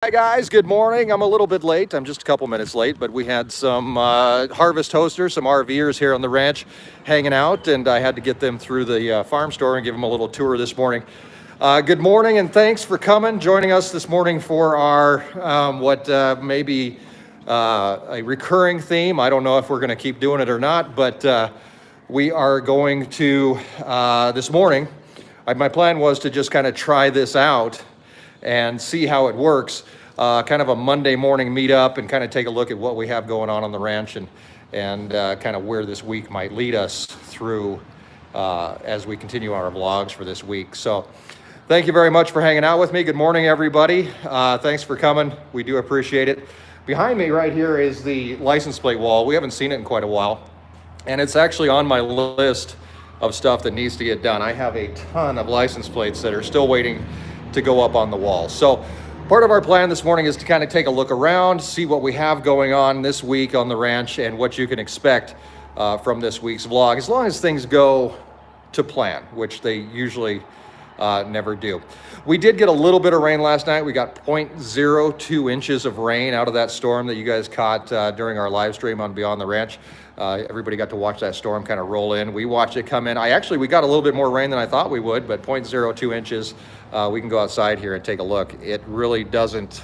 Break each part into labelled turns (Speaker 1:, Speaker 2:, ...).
Speaker 1: Hi guys, good morning. I'm a little bit late. I'm just a couple minutes late, but we had some harvest hosters, some RVers here on the ranch hanging out, and I had to get them through the farm store and give them a little tour this morning. Good morning, and thanks for coming, joining us this morning for our what may be a recurring theme. I don't know if we're going to keep doing it or not, but we are going to this morning. My plan was to just kind of try this out and see how it works. Kind of a Monday morning meetup and kind of take a look at what we have going on the ranch and kind of where this week might lead us through as we continue our vlogs for this week. So thank you very much for hanging out with me. Good morning, everybody. Thanks for coming. We do appreciate it. Behind me right here is the license plate wall. We haven't seen it in quite a while, and it's actually on my list of stuff that needs to get done. I have a ton of license plates that are still waiting to go up on the wall. So part of our plan this morning is to kind of take a look around, see what we have going on this week on the ranch and what you can expect from this week's vlog, as long as things go to plan, which they usually never do. We did get a little bit of rain last night. We got 0.02 inches of rain out of that storm that you guys caught during our live stream on Beyond the Ranch. Everybody got to watch that storm kind of roll in. We watched it come in. We got a little bit more rain than I thought we would, but 0.02 inches. We can go outside here and take a look. It really doesn't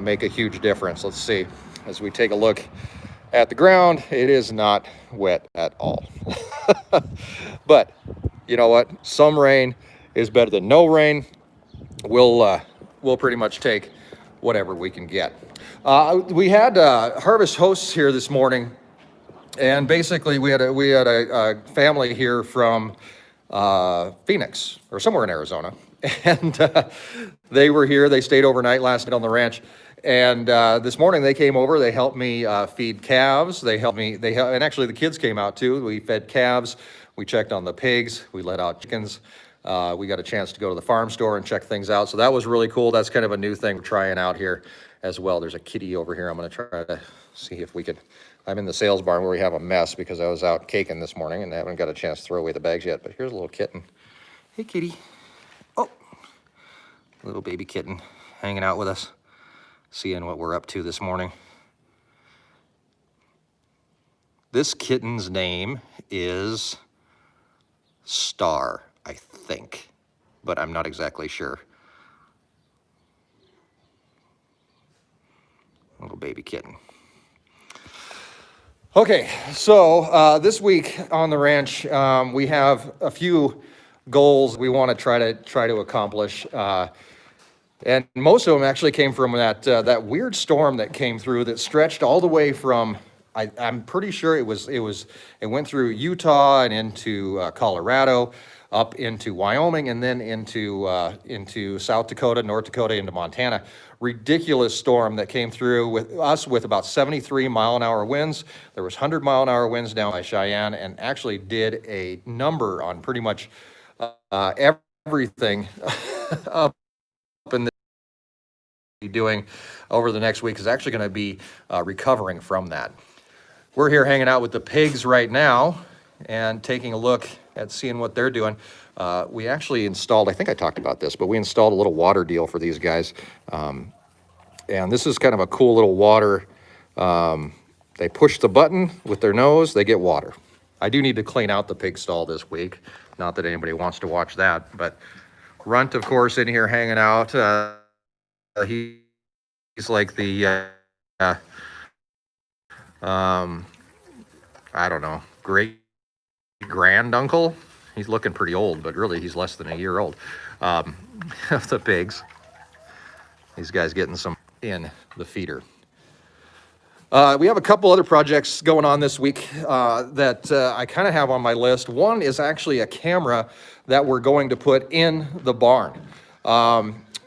Speaker 1: make a huge difference. Let's see. As we take a look at the ground, it is not wet at all. But you know what? Some rain is better than no rain. We'll pretty much take whatever we can get. We had harvest hosts here this morning, and basically we had a family here from Phoenix or somewhere in Arizona, and they were here. They stayed overnight last night on the ranch, and this morning they came over. They helped me feed calves. And actually the kids came out too. We fed calves. We checked on the pigs. We let out chickens. We got a chance to go to the farm store and check things out. So that was really cool. That's kind of a new thing we're trying out here as well. There's a kitty over here. I'm going to try to see if we can. I'm in the sales barn where we have a mess because I was out caking this morning and I haven't got a chance to throw away the bags yet. But here's a little kitten. Hey, kitty. Oh, little baby kitten hanging out with us, seeing what we're up to this morning. This kitten's name is Star, I think, but I'm not exactly sure. Little baby kitten. Okay, so this week on the ranch, we have a few goals we want to try to accomplish, and most of them actually came from that weird storm that came through that stretched all the way from. I'm pretty sure it went through Utah and into Colorado, up into Wyoming, and then into South Dakota, North Dakota, into Montana. Ridiculous storm that came through with us with about 73-mile-an-hour winds. There was 100-mile-an-hour winds down by Cheyenne, and actually did a number on pretty much everything up in the doing over the next week is actually going to be recovering from that. We're here hanging out with the pigs right now and taking a look at seeing what they're doing. We actually installed, I think I talked about this, but we installed a little water deal for these guys. And this is kind of a cool little water. They push the button with their nose, they get water. I do need to clean out the pig stall this week. Not that anybody wants to watch that, but Runt, of course, in here hanging out. He's like the I don't know, great granduncle. He's looking pretty old, but really he's less than a year old. Of the pigs. These guys getting some in the feeder. We have a couple other projects going on this week that I kind of have on my list. One is actually a camera that we're going to put in the barn.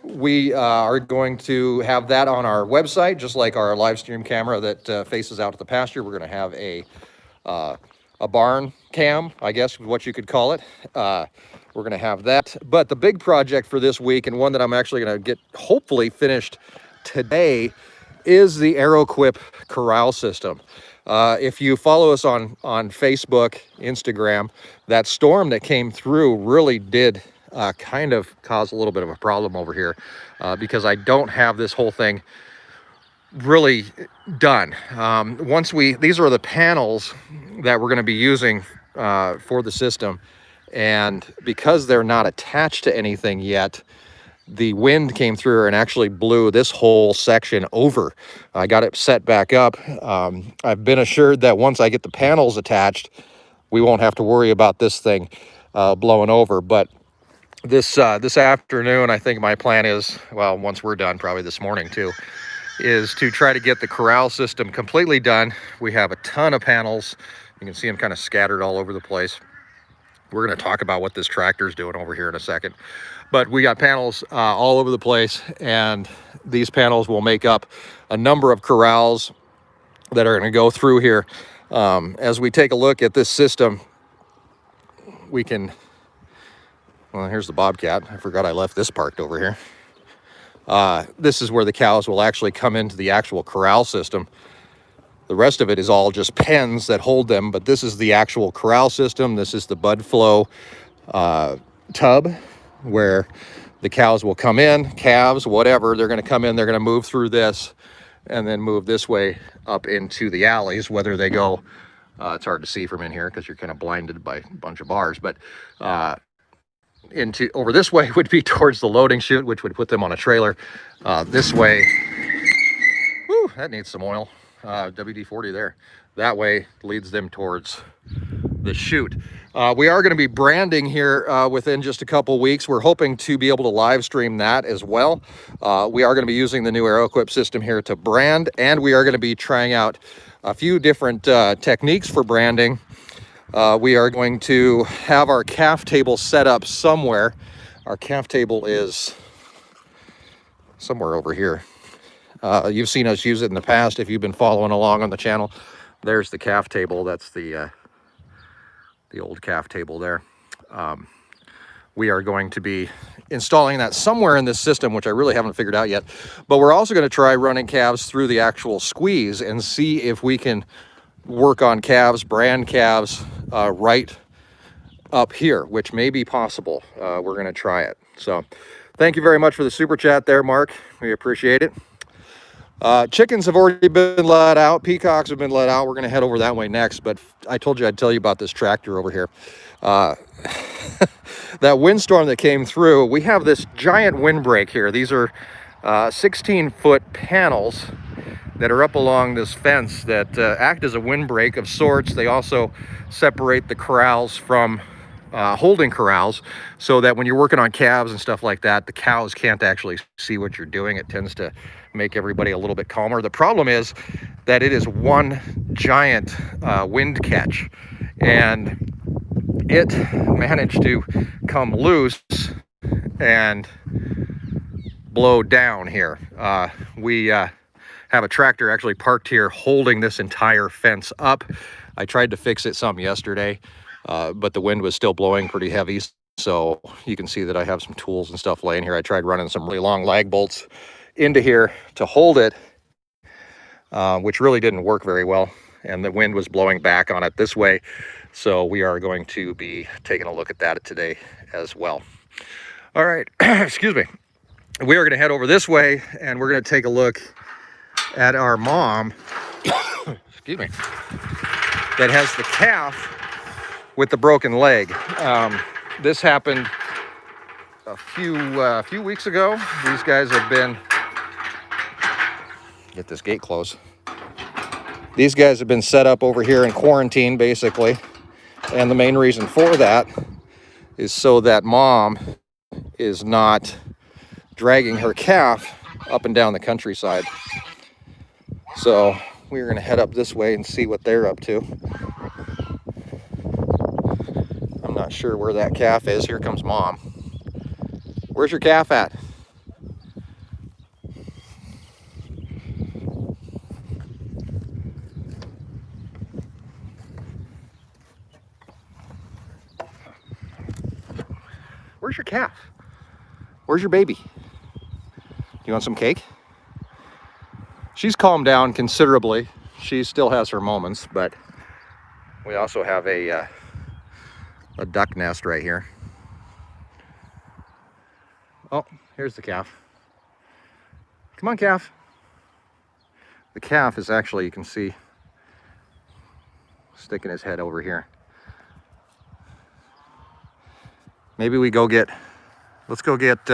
Speaker 1: We are going to have that on our website, just like our live stream camera that faces out to the pasture. We're going to have a barn cam, I guess, what you could call it. We're going to have that. But the big project for this week, and one that I'm actually going to get hopefully finished today, is the AeroQuip corral system. If you follow us on Facebook, Instagram, that storm that came through really did kind of cause a little bit of a problem over here because I don't have this whole thing really done. These are the panels that we're going to be using for the system, and because they're not attached to anything yet, the wind came through and actually blew this whole section over. I got it set back up. I've been assured that once I get the panels attached, we won't have to worry about this thing blowing over. But this afternoon, I think my plan is, well, once we're done, probably this morning too, is to try to get the corral system completely done. We have a ton of panels. You can see them kind of scattered all over the place. We're going to talk about what this tractor is doing over here in a second. But we got panels all over the place, and these panels will make up a number of corrals that are going to go through here. As we take a look at this system, we can, well, here's the Bobcat. I forgot I left this parked over here. This is where the cows will actually come into the actual corral system. The rest of it is all just pens that hold them, but this is the actual corral system. This is the bud flow tub where the cows will come in, calves, whatever. They're going to come in, they're going to move through this and then move this way up into the alleys, whether they go, it's hard to see from in here because you're kind of blinded by a bunch of bars, but into over this way would be towards the loading chute, which would put them on a trailer. This way, whew, that needs some oil. WD-40 there. That way leads them towards the chute. We are going to be branding here within just a couple weeks. We're hoping to be able to live stream that as well. We are going to be using the new AeroEquip system here to brand, and we are going to be trying out a few different techniques for branding. We are going to have our calf table set up somewhere. Our calf table is somewhere over here. You've seen us use it in the past if you've been following along on the channel. There's the calf table. That's the old calf table there. We are going to be installing that somewhere in this system, which I really haven't figured out yet. But we're also going to try running calves through the actual squeeze and see if we can work on calves, brand calves right up here, which may be possible. We're going to try it. So thank you very much for the super chat there, Mark. We appreciate it. Chickens have already been let out. Peacocks have been let out. We're going to head over that way next, but I told you I'd tell you about this tractor over here. That windstorm that came through, we have this giant windbreak here. These are 16-foot panels that are up along this fence that act as a windbreak of sorts. They also separate the corrals from holding corrals, so that when you're working on calves and stuff like that, the cows can't actually see what you're doing. It tends to make everybody a little bit calmer. The problem is that it is one giant wind catch, and it managed to come loose and blow down here. We have a tractor actually parked here holding this entire fence up. I tried to fix it some yesterday, but the wind was still blowing pretty heavy. So you can see that I have some tools and stuff laying here. I tried running some really long lag bolts into here to hold it, which really didn't work very well. And the wind was blowing back on it this way. So we are going to be taking a look at that today as well. All right, excuse me. We are going to head over this way, and we're going to take a look at our mom, excuse me, that has the calf with the broken leg. This happened a few weeks ago. These guys have been, get this gate closed. These guys have been set up over here in quarantine, basically. And the main reason for that is so that mom is not dragging her calf up and down the countryside. So we're going to head up this way and see what they're up to. I'm not sure where that calf is. Here comes mom. Where's your calf at? Where's your calf? Where's your baby? You want some cake? She's calmed down considerably. She still has her moments, but we also have a duck nest right here. Oh, here's the calf. Come on, calf. The calf is actually, you can see, sticking his head over here. Maybe we go get, let's go get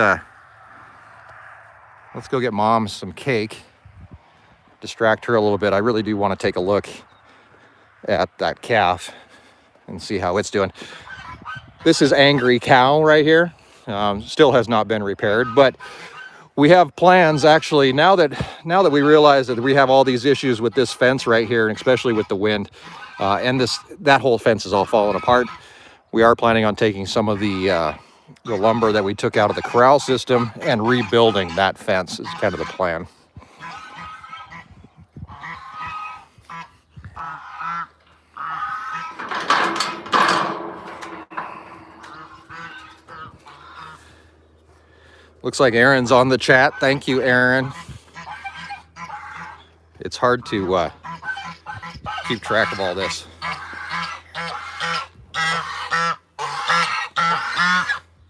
Speaker 1: Mom some cake. Distract her a little bit. I really do want to take a look at that calf and see how it's doing. This is Angry Cow right here. Still has not been repaired, but we have plans actually now that we realize that we have all these issues with this fence right here, and especially with the wind, and that whole fence is all falling apart. We are planning on taking some of the lumber that we took out of the corral system and rebuilding that fence is kind of the plan. Looks like Erin's on the chat. Thank you, Erin. It's hard to keep track of all this.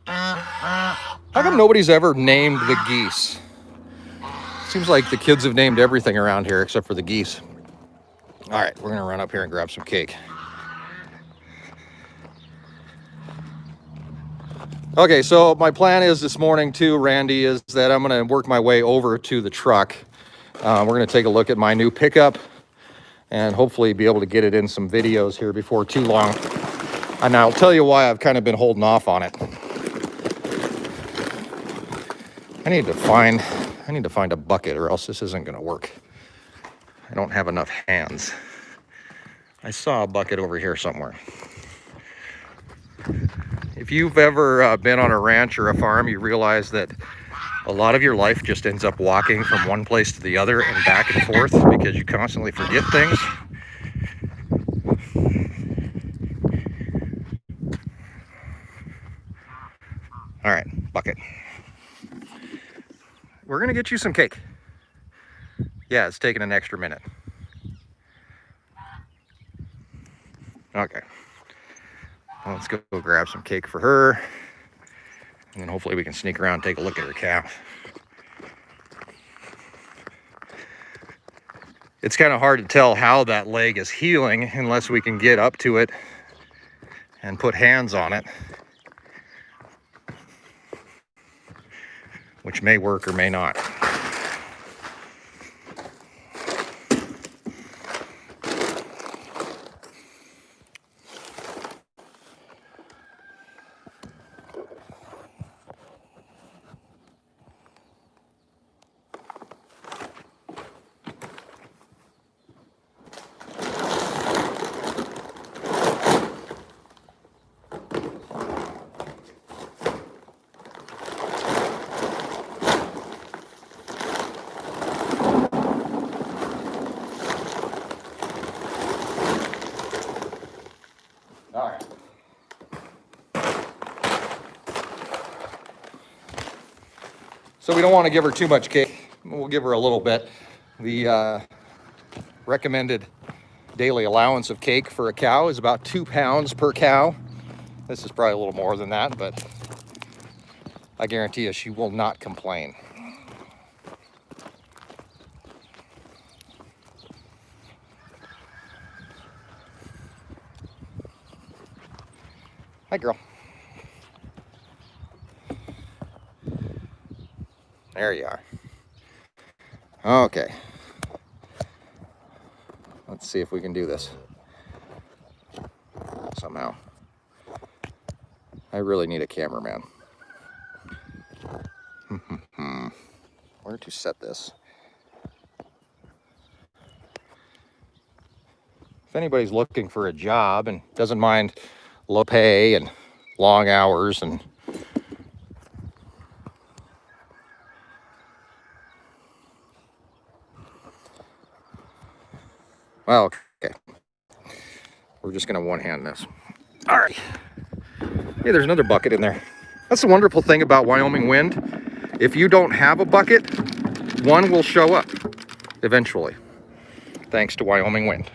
Speaker 1: How come nobody's ever named the geese? Seems like the kids have named everything around here except for the geese. All right, we're gonna run up here and grab some cake. Okay, so my plan is this morning too, Randy, is that I'm gonna work my way over to the truck. We're gonna take a look at my new pickup and hopefully be able to get it in some videos here before too long. And I'll tell you why I've kind of been holding off on it. I need to find a bucket or else this isn't gonna work. I don't have enough hands. I saw a bucket over here somewhere. If you've ever been on a ranch or a farm, you realize that a lot of your life just ends up walking from one place to the other and back and forth because you constantly forget things. All right, bucket. We're gonna get you some cake. Yeah, it's taking an extra minute. Okay. Well, let's go grab some cake for her. And then hopefully we can sneak around and take a look at her calf. It's kind of hard to tell how that leg is healing unless we can get up to it and put hands on it, which may work or may not. All right. So we don't want to give her too much cake. We'll give her a little bit. The recommended daily allowance of cake for a cow is about 2 pounds per cow. This is probably a little more than that, but I guarantee you she will not complain. Hi, girl. There you are. Okay. Let's see if we can do this somehow. I really need a cameraman. Where to set this? If anybody's looking for a job and doesn't mind low pay and long hours and well, okay. We're just gonna one-hand this. All right. Hey, there's another bucket in there. That's the wonderful thing about Wyoming wind. If you don't have a bucket, one will show up eventually, thanks to Wyoming wind.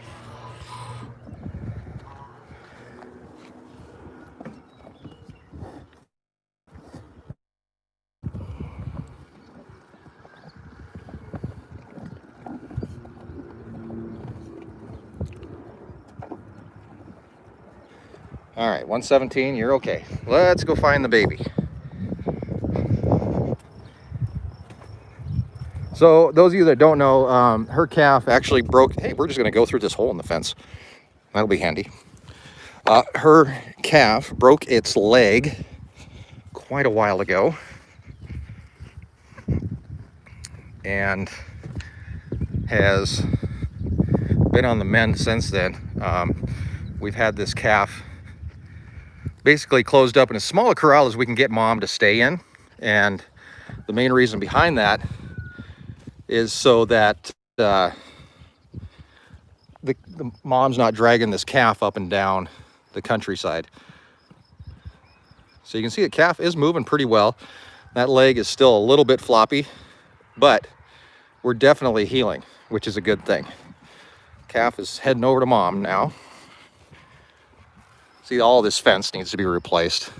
Speaker 1: All right, 117, you're okay. Let's go find the baby. So those of you that don't know, her calf actually broke. Hey, we're just gonna go through this hole in the fence. That'll be handy. Her calf broke its leg quite a while ago, and has been on the mend since then. We've had this calf basically closed up in as small a corral as we can get mom to stay in, and the main reason behind that is so that the mom's not dragging this calf up and down the countryside. So you can see the calf is moving pretty well. That leg is still a little bit floppy, but we're definitely healing, which is a good thing. Calf is heading over to mom now. See, all this fence needs to be replaced.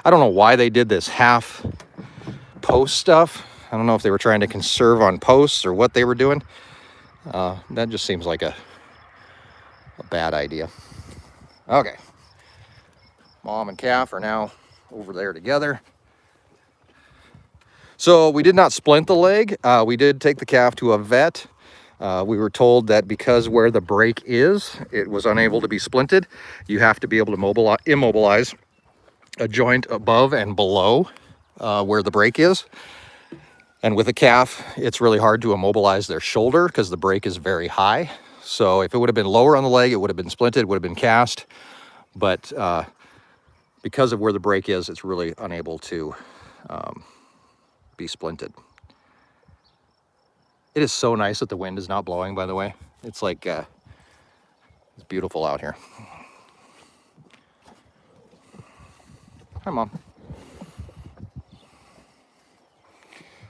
Speaker 1: I don't know why they did this half post stuff. I don't know if they were trying to conserve on posts or what they were doing. That just seems like a bad idea. Okay. Mom and calf are now over there together. So we did not splint the leg. We did take the calf to a vet. We were told that because where the break is, it was unable to be splinted. You have to be able to immobilize a joint above and below where the break is. And with a calf, it's really hard to immobilize their shoulder because the break is very high. So if it would have been lower on the leg, it would have been splinted, would have been cast. But because of where the break is, it's really unable to be splinted. It is so nice that the wind is not blowing, by the way. It's like, it's beautiful out here. Hi, Mom.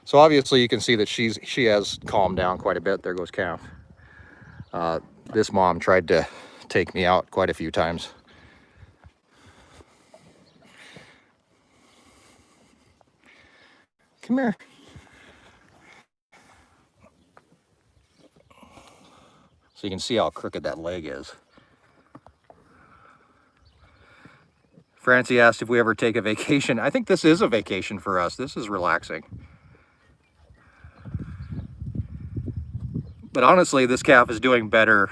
Speaker 1: So obviously you can see that she has calmed down quite a bit. There goes calf. This mom tried to take me out quite a few times. Come here. So you can see how crooked that leg is. Francie asked if we ever take a vacation. I think this is a vacation for us. This is relaxing. But honestly, this calf is doing better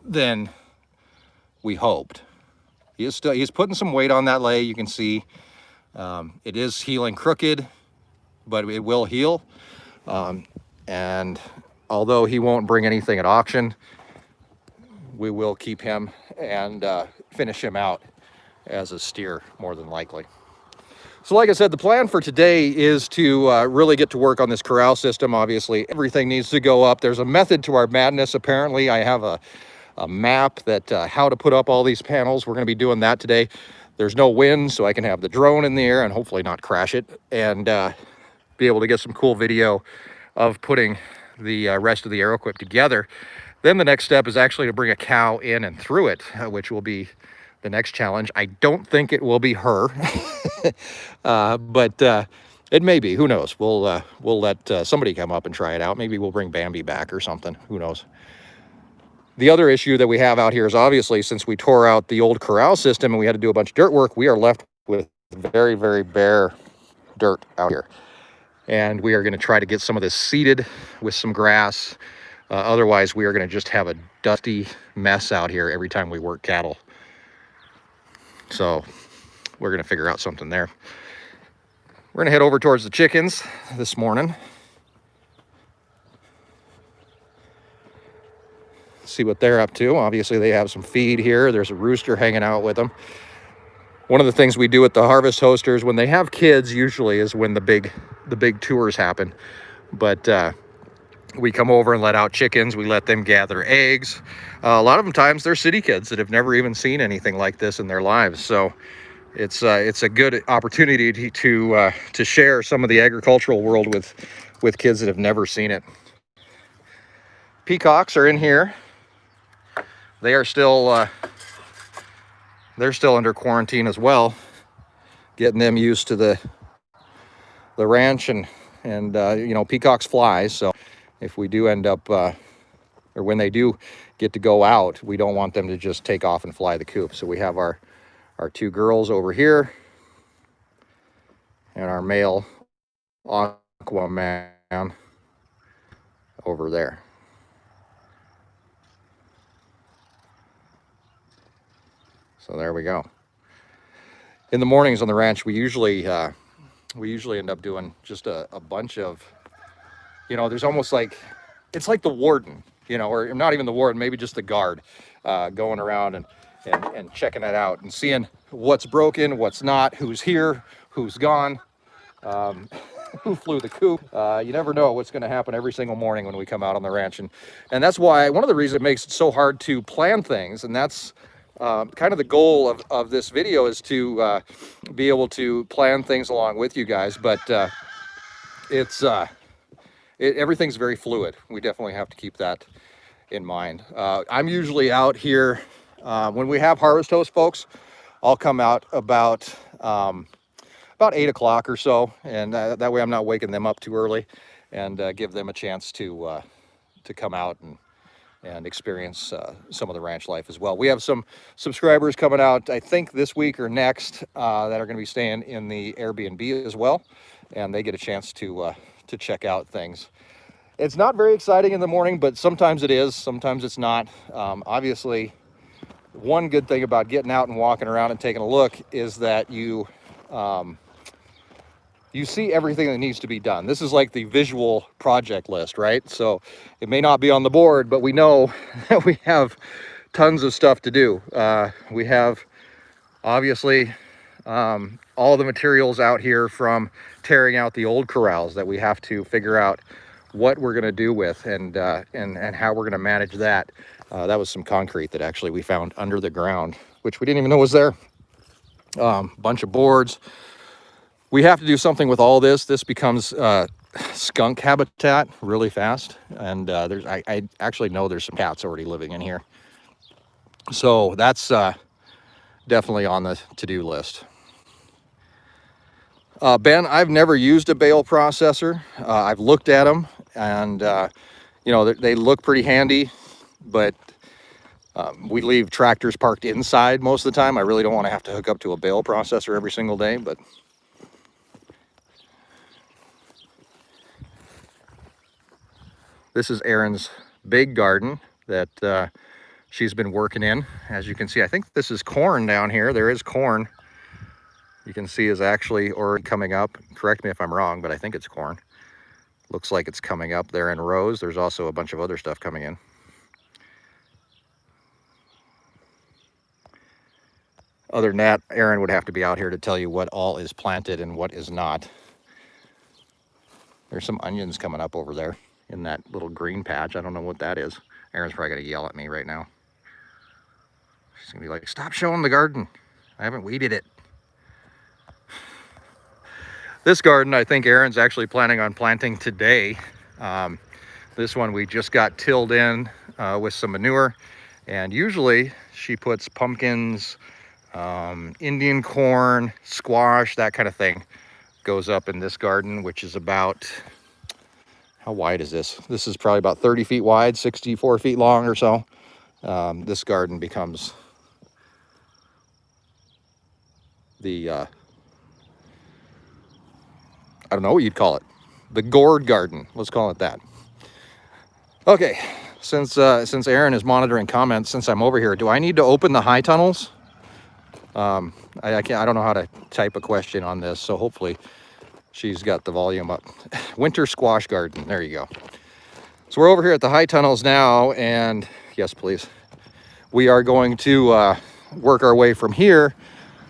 Speaker 1: than we hoped. He's putting some weight on that leg. You can see it is healing crooked, but it will heal. And although he won't bring anything at auction, we will keep him and finish him out as a steer, more than likely. So like I said, the plan for today is to really get to work on this corral system. Obviously, everything needs to go up. There's a method to our madness, apparently. I have a map that how to put up all these panels. We're going to be doing that today. There's no wind, so I can have the drone in the air and hopefully not crash it, and be able to get some cool video of putting the rest of the air equip together. Then the next step is actually to bring a cow in and through it, which will be the next challenge. I don't think it will be her, but it may be. Who knows? We'll let somebody come up and try it out. Maybe we'll bring Bambi back or something. Who knows? The other issue that we have out here is obviously, since we tore out the old corral system and we had to do a bunch of dirt work, we are left with very, very bare dirt out here. And we are going to try to get some of this seeded with some grass. Otherwise, we are going to just have a dusty mess out here every time we work cattle. So we're going to figure out something there. We're going to head over towards the chickens this morning. See what they're up to. Obviously, they have some feed here. There's a rooster hanging out with them. One of the things we do at the harvest hosters when they have kids usually is when the big tours happen. But we come over and let out chickens. We let them gather eggs. A lot of them times they're city kids that have never even seen anything like this in their lives. So it's a good opportunity to share some of the agricultural world with kids that have never seen it. Peacocks are in here. They are still they're still under quarantine as well, getting them used to the ranch, and you know, peacocks fly. So if we do end up or when they do get to go out, we don't want them to just take off and fly the coop. So we have our two girls over here and our male Aquaman over there. So there we go. In the mornings on the ranch, we usually end up doing just a bunch of, you know, there's almost like, it's like the warden, you know, or not even the warden, maybe just the guard, going around and checking it out and seeing what's broken, what's not, who's here, who's gone, who flew the coop. You never know what's going to happen every single morning when we come out on the ranch. And that's why, one of the reasons it makes it so hard to plan things, and that's kind of the goal of this video, is to be able to plan things along with you guys. But everything's very fluid. We definitely have to keep that in mind. I'm usually out here when we have harvest host folks. I'll come out about 8 o'clock or so, and that way I'm not waking them up too early, and give them a chance to come out and experience some of the ranch life as well. We have some subscribers coming out, I think this week or next, that are going to be staying in the Airbnb as well, and they get a chance to check out things. It's not very exciting in the morning, but sometimes it is, sometimes it's not. Obviously, one good thing about getting out and walking around and taking a look is that you see everything that needs to be done. This is like the visual project list, right? So it may not be on the board, but we know that we have tons of stuff to do. We have, obviously, all the materials out here from tearing out the old corrals that we have to figure out what we're going to do with, and how we're going to manage that. That was some concrete that actually we found under the ground, which we didn't even know was there. Bunch of boards. We have to do something with all this. This becomes skunk habitat really fast, and I actually know there's some cats already living in here. So that's definitely on the to-do list. Ben, I've never used a bale processor. I've looked at them, and you know, they look pretty handy, but we leave tractors parked inside most of the time. I really don't want to have to hook up to a bale processor every single day, but this is Erin's big garden that she's been working in. As you can see, I think this is corn down here. There is corn. You can see is actually already coming up. Correct me if I'm wrong, but I think it's corn. Looks like it's coming up there in rows. There's also a bunch of other stuff coming in. Other than that, Erin would have to be out here to tell you what all is planted and what is not. There's some onions coming up over there in that little green patch. I don't know what that is. Erin's probably gonna yell at me right now. She's gonna be like, stop showing the garden. I haven't weeded it. This garden, I think Erin's actually planning on planting today. This one we just got tilled in with some manure, and usually she puts pumpkins, Indian corn, squash, that kind of thing goes up in this garden, which is about, how wide is this? This is probably about 30 feet wide, 64 feet long or so. This garden becomes the, I don't know what you'd call it, the gourd garden. Let's call it that. Okay, since Erin is monitoring comments, since I'm over here, do I need to open the high tunnels? I don't know how to type a question on this, so hopefully she's got the volume up. Winter squash garden, there you go. So we're over here at the high tunnels now, and yes, please. We are going to work our way from here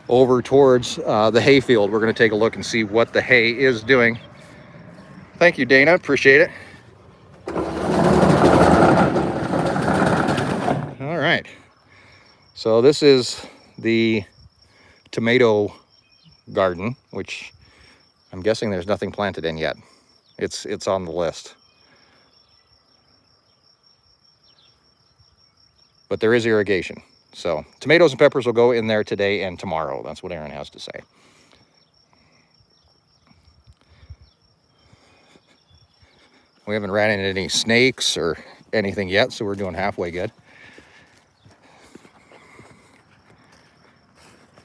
Speaker 1: over towards the hay field. We're going to take a look and see what the hay is doing. Thank you, Dana, appreciate it. All right, so this is the tomato garden, which I'm guessing there's nothing planted in yet. It's on the list. But there is irrigation. So tomatoes and peppers will go in there today and tomorrow. That's what Erin has to say. We haven't ran into any snakes or anything yet, so we're doing halfway good.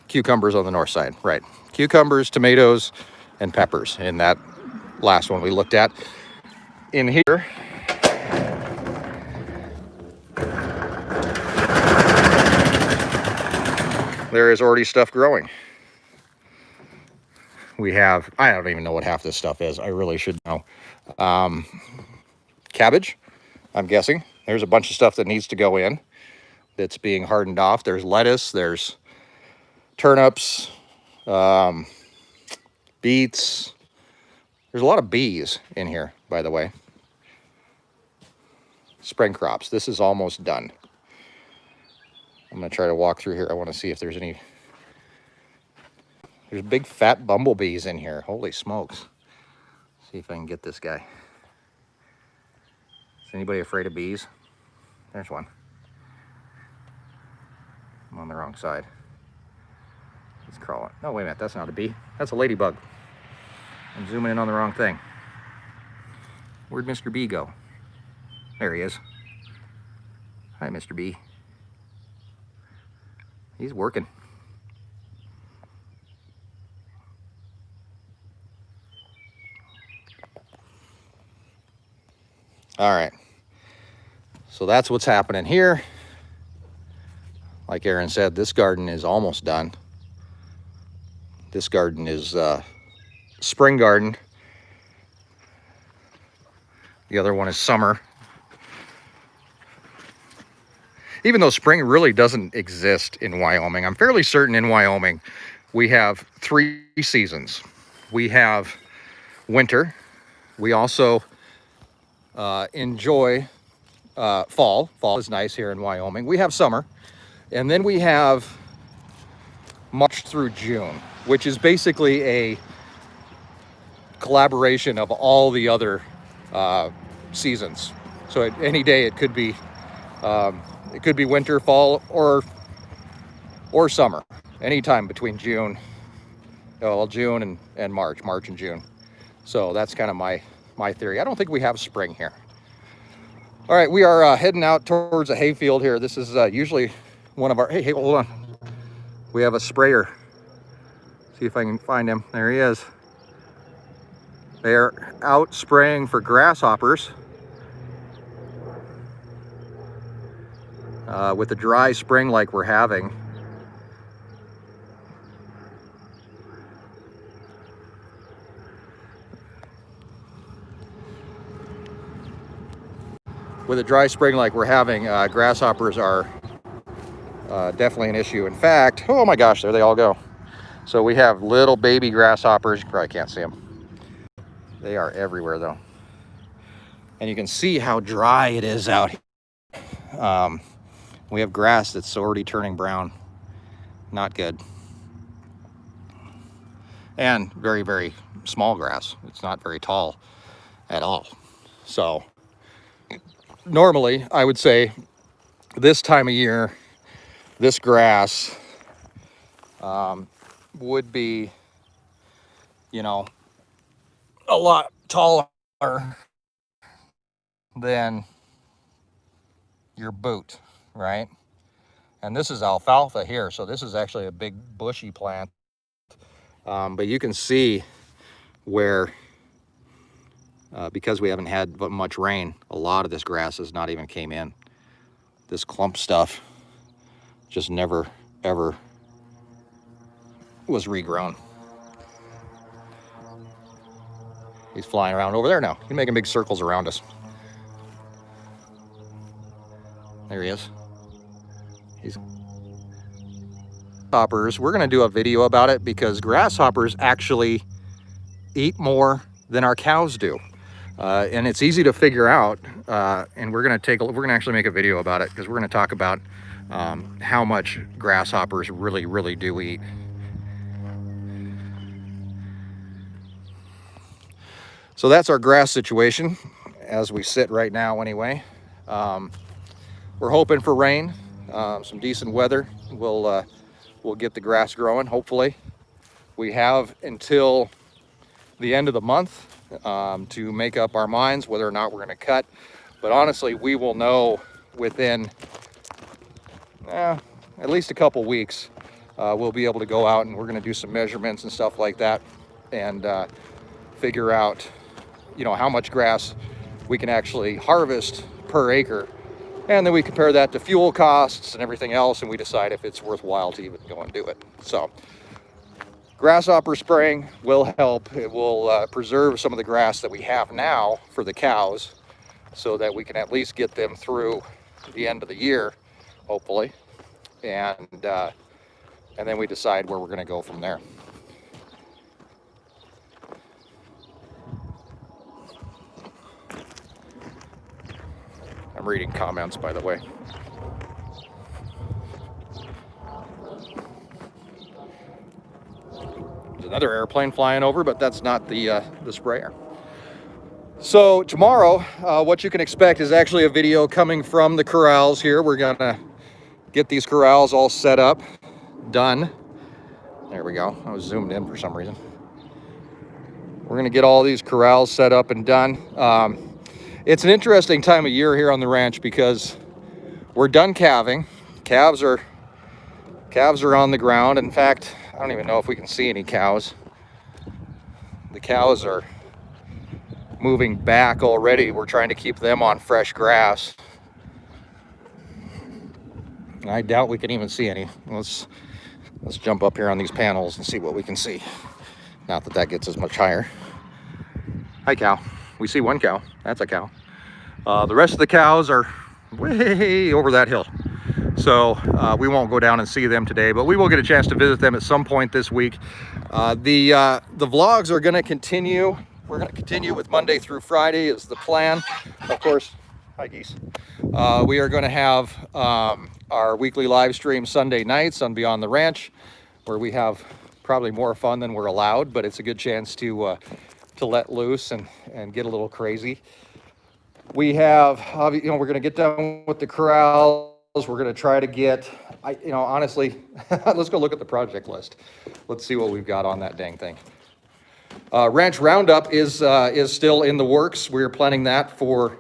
Speaker 1: Cucumbers on the north side, right. Cucumbers, tomatoes, and peppers in that last one we looked at. In here, there is already stuff growing. We have, I don't even know what half this stuff is. I really should know. Cabbage, I'm guessing. There's a bunch of stuff that needs to go in that's being hardened off. There's lettuce, there's turnips, beets. There's a lot of bees in here, by the way. Spring crops. This is almost done. I'm going to try to walk through here. I want to see if there's any. There's big fat bumblebees in here. Holy smokes. See if I can get this guy. Is anybody afraid of bees? There's one. I'm on the wrong side. He's crawling. No, wait a minute. That's not a bee. That's a ladybug. I'm zooming in on the wrong thing. Where'd Mr. Bee go? There he is. Hi, Mr. Bee. He's working. All right. So that's what's happening here. Like Erin said, this garden is almost done. This garden is spring garden. The other one is summer. Even though spring really doesn't exist in Wyoming, I'm fairly certain in Wyoming we have 3 seasons. We have winter. We also enjoy fall. Fall is nice here in Wyoming. We have summer. And then we have March through June, which is basically a collaboration of all the other seasons. So at any day it could be winter, fall, or summer. Anytime between June and March and June. So that's kind of my theory. I don't think we have spring here. All right, we are heading out towards a hayfield here. This is usually one of our, hey, hold on. We have a sprayer. See if I can find him. There he is. They are out spraying for grasshoppers. With a dry spring like we're having. With a dry spring like we're having, grasshoppers are definitely an issue. In fact, oh my gosh, there they all go. So we have little baby grasshoppers. You probably can't see them. They are everywhere though. And you can see how dry it is out here. We have grass that's already turning brown. Not good. And very, very small grass. It's not very tall at all. So normally I would say this time of year, this grass would be, you know, a lot taller than your boot, right? And this is alfalfa here, so this is actually a big bushy plant. But you can see where, because we haven't had much rain, a lot of this grass has not even came in. This clump stuff just never, ever was regrown. He's flying around over there now. He's making big circles around us. There he is. He's grasshoppers. We're going to do a video about it because grasshoppers actually eat more than our cows do. And it's easy to figure out. And we're going to actually make a video about it because we're going to talk about how much grasshoppers really, really do eat. So that's our grass situation as we sit right now anyway. We're hoping for rain, some decent weather. We'll get the grass growing, hopefully. We have until the end of the month to make up our minds whether or not we're going to cut But honestly, we will know within at least a couple weeks. We'll be able to go out and we're going to do some measurements and stuff like that and figure out, how much grass we can actually harvest per acre. And then we compare that to fuel costs and everything else, and we decide if it's worthwhile to even go and do it. So grasshopper spraying will help. It will preserve some of the grass that we have now for the cows so that we can at least get them through the end of the year, hopefully. And then we decide where we're going to go from there. I'm reading comments, by the way. There's another airplane flying over, but that's not the sprayer. So tomorrow, what you can expect is actually a video coming from the corrals here. We're gonna get these corrals all set up, done. There we go. I was zoomed in for some reason. We're gonna get all these corrals set up and done. It's an interesting time of year here on the ranch because we're done calving. Calves are on the ground. In fact, I don't even know if we can see any cows. The cows are moving back already. We're trying to keep them on fresh grass. I doubt we can even see any. Let's jump up here on these panels and see what we can see. Not that that gets us much higher. Hi, cow. We see one cow. That's a cow. The rest of the cows are way over that hill. So we won't go down and see them today, but we will get a chance to visit them at some point this week. The vlogs are going to continue. We're going to continue with Monday through Friday is the plan. Of course, hi geese. We are going to have our weekly live stream Sunday nights on Beyond the Ranch, where we have probably more fun than we're allowed, but it's a good chance to let loose and get a little crazy. We have, we're going to get done with the corrals. We're going to try to get, honestly, let's go look at the project list. Let's see what we've got on that dang thing. Ranch Roundup is still in the works. We're planning that for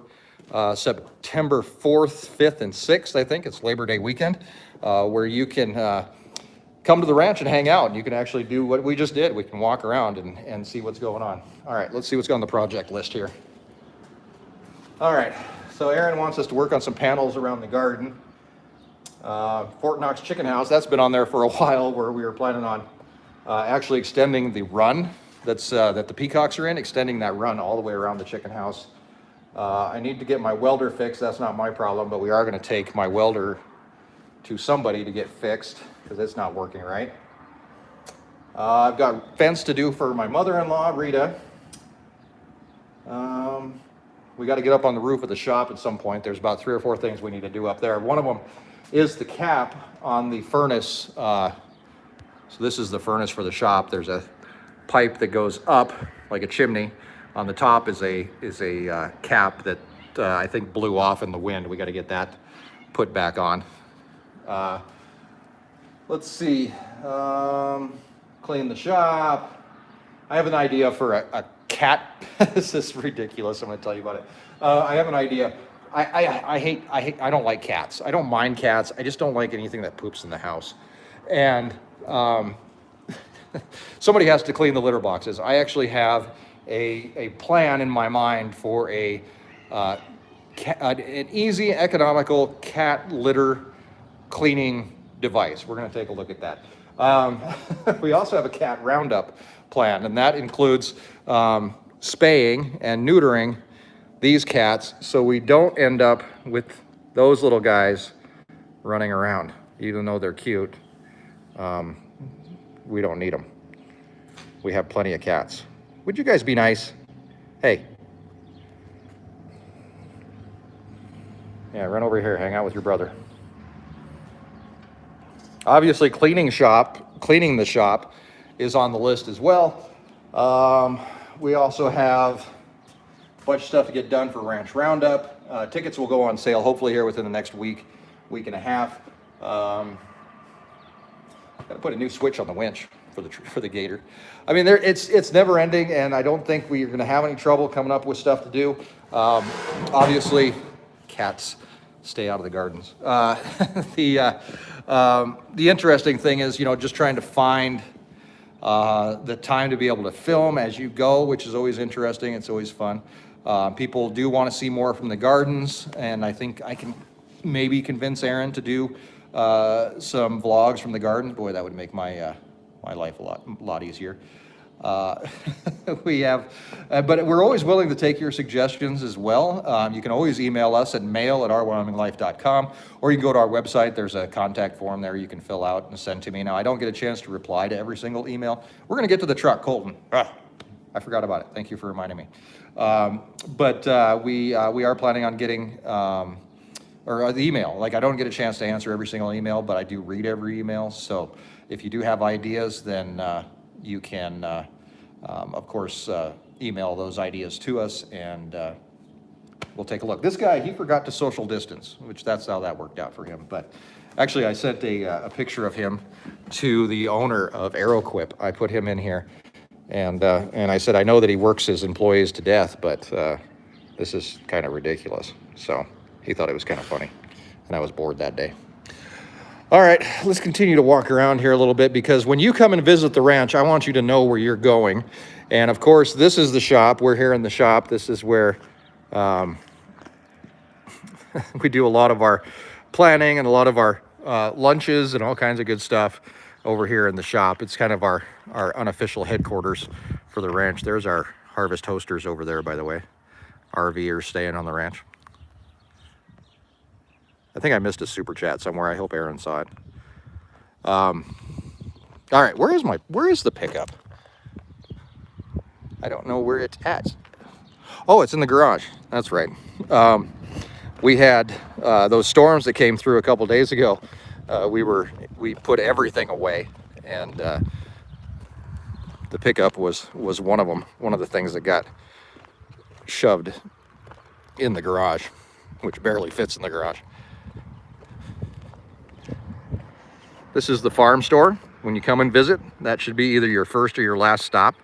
Speaker 1: September 4th, 5th, and 6th, I think. It's Labor Day weekend, where you can come to the ranch and hang out. And you can actually do what we just did. We can walk around and see what's going on. All right, let's see what's on the project list here. All right, so Erin wants us to work on some panels around the garden. Fort Knox Chicken House, that's been on there for a while, where we were planning on actually extending the run that the peacocks are in, extending that run all the way around the chicken house. I need to get my welder fixed. That's not my problem, but we are going to take my welder to somebody to get fixed because it's not working right. I've got fence to do for my mother-in-law, Rita. We got to get up on the roof of the shop at some point. There's about 3 or 4 things we need to do up there. One of them is the cap on the furnace. So this is the furnace for the shop. There's a pipe that goes up like a chimney. On the top is a cap that I think blew off in the wind. We got to get that put back on. Let's see. Clean the shop. I have an idea for a cat. This is ridiculous. I'm going to tell you about it. I have an idea. I don't like cats. I don't mind cats. I just don't like anything that poops in the house. And somebody has to clean the litter boxes. I actually have a plan in my mind for an easy, economical cat litter cleaning device. We're going to take a look at that. We also have a cat roundup plan, and that includes spaying and neutering these cats so we don't end up with those little guys running around. Even though they're cute, we don't need them. We have plenty of cats. Would you guys be nice? Hey. Yeah, run over here, hang out with your brother. Obviously, cleaning the shop is on the list as well. We also have a bunch of stuff to get done for Ranch Roundup. Tickets will go on sale hopefully here within the next week and a half. Got to put a new switch on the winch for the gator. I mean, it's never ending, and I don't think we're going to have any trouble coming up with stuff to do. Obviously, cats stay out of the gardens. The interesting thing is, just trying to find the time to be able to film as you go, which is always interesting. It's always fun. People do want to see more from the gardens, and I think I can maybe convince Erin to do some vlogs from the garden. Boy, that would make my life a lot easier. We have, but we're always willing to take your suggestions as well. You can always email us at mail@ourwyominglife.com, or you can go to our website. There's a contact form there you can fill out and send to me. Now, I don't get a chance to reply to every single email. We're going to get to the truck, Colton. I forgot about it. Thank you for reminding me. But we are planning on getting, or the email. Like, I don't get a chance to answer every single email, but I do read every email. So if you do have ideas, then you can, of course, email those ideas to us, and we'll take a look. This guy, he forgot to social distance, which that's how that worked out for him. But actually, I sent a picture of him to the owner of AeroQuip. I put him in here, and I said, I know that he works his employees to death, but this is kind of ridiculous. So he thought it was kind of funny, and I was bored that day. All right, let's continue to walk around here a little bit, because when you come and visit the ranch, I want you to know where you're going. And of course, this is the shop. We're here in the shop. This is where we do a lot of our planning and a lot of our lunches and all kinds of good stuff over here in the shop. It's kind of our unofficial headquarters for the ranch. There's our harvest hosters over there, by the way. RVers staying on the ranch. I think I missed a super chat somewhere. I hope Erin saw it. All right, where is the pickup? I don't know where it's at. Oh, it's in the garage. That's right. We had those storms that came through a couple days ago. We put everything away, and the pickup was one of them. One of the things that got shoved in the garage, which barely fits in the garage. This is the farm store. When you come and visit, that should be either your first or your last stop.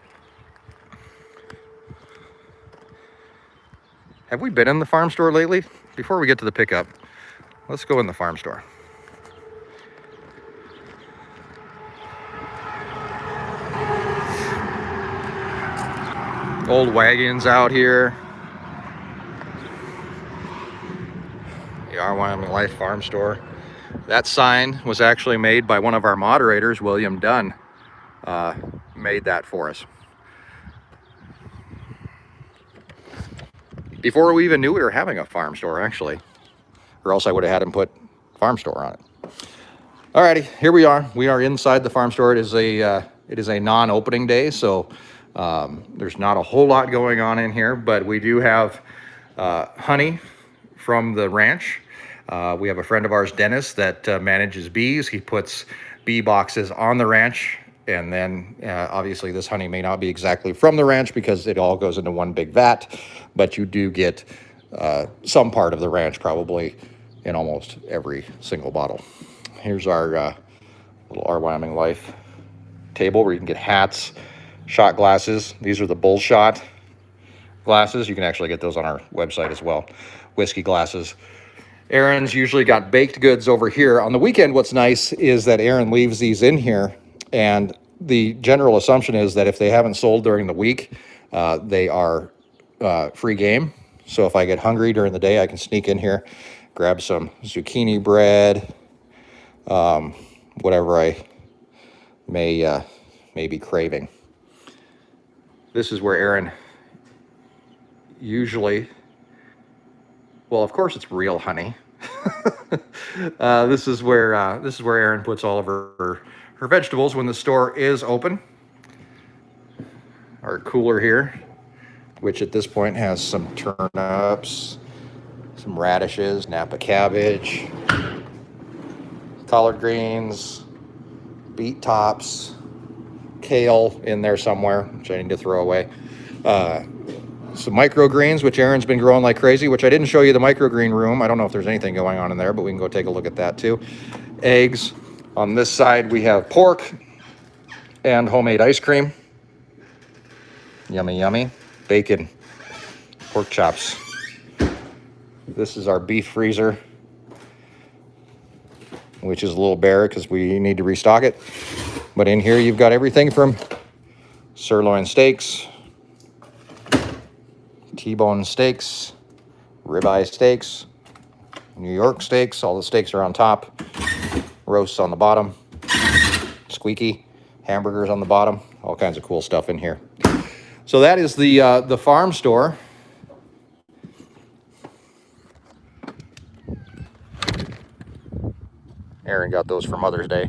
Speaker 1: Have we been in the farm store lately? Before we get to the pickup, let's go in the farm store. Old wagons out here. The Our Wyoming Life farm store. That sign was actually made by one of our moderators, William Dunn. Made that for us. Before we even knew we were having a farm store, actually. Or else I would have had him put farm store on it. Alrighty, here we are. We are inside the farm store. It is a non-opening day, so there's not a whole lot going on in here, but we do have honey from the ranch. We have a friend of ours, Dennis, that manages bees. He puts bee boxes on the ranch, and then obviously this honey may not be exactly from the ranch because it all goes into one big vat, but you do get some part of the ranch probably in almost every single bottle. Here's our little Our Wyoming Life table where you can get hats, shot glasses. These are the bull shot glasses. You can actually get those on our website as well. Whiskey glasses. Erin's usually got baked goods over here. On the weekend, what's nice is that Erin leaves these in here, and the general assumption is that if they haven't sold during the week, they are free game. So if I get hungry during the day, I can sneak in here, grab some zucchini bread, whatever I may be craving. This is where Erin usually, well, of course it's real honey. This is where Erin puts all of her vegetables when the store is open. Our cooler here, which at this point has some turnips, some radishes, Napa cabbage, collard greens, beet tops, kale in there somewhere, which I need to throw away. Some microgreens, which Erin's been growing like crazy, which I didn't show you the microgreen room. I don't know if there's anything going on in there, but we can go take a look at that too. Eggs. On this side, we have pork and homemade ice cream. Yummy, yummy. Bacon, pork chops. This is our beef freezer, which is a little bare because we need to restock it. But in here you've got everything from sirloin steaks, T-bone steaks, ribeye steaks, New York steaks. All the steaks are on top, roasts on the bottom, squeaky, hamburgers on the bottom, all kinds of cool stuff in here. So that is the farm store. Erin got those for Mother's Day.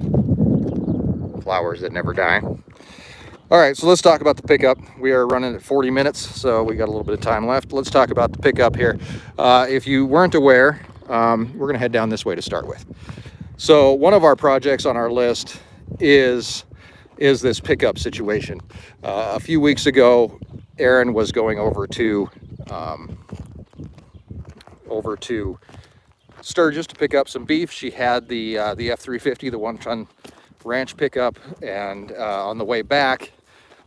Speaker 1: Flowers that never die. All right, so let's talk about the pickup. We are running at 40 minutes, so we got a little bit of time left. Let's talk about the pickup here. If you weren't aware, we're gonna head down this way to start with. So one of our projects on our list is this pickup situation. A few weeks ago, Erin was going over to Sturgis to pick up some beef. She had the F350, the 1-ton ranch pickup, and on the way back,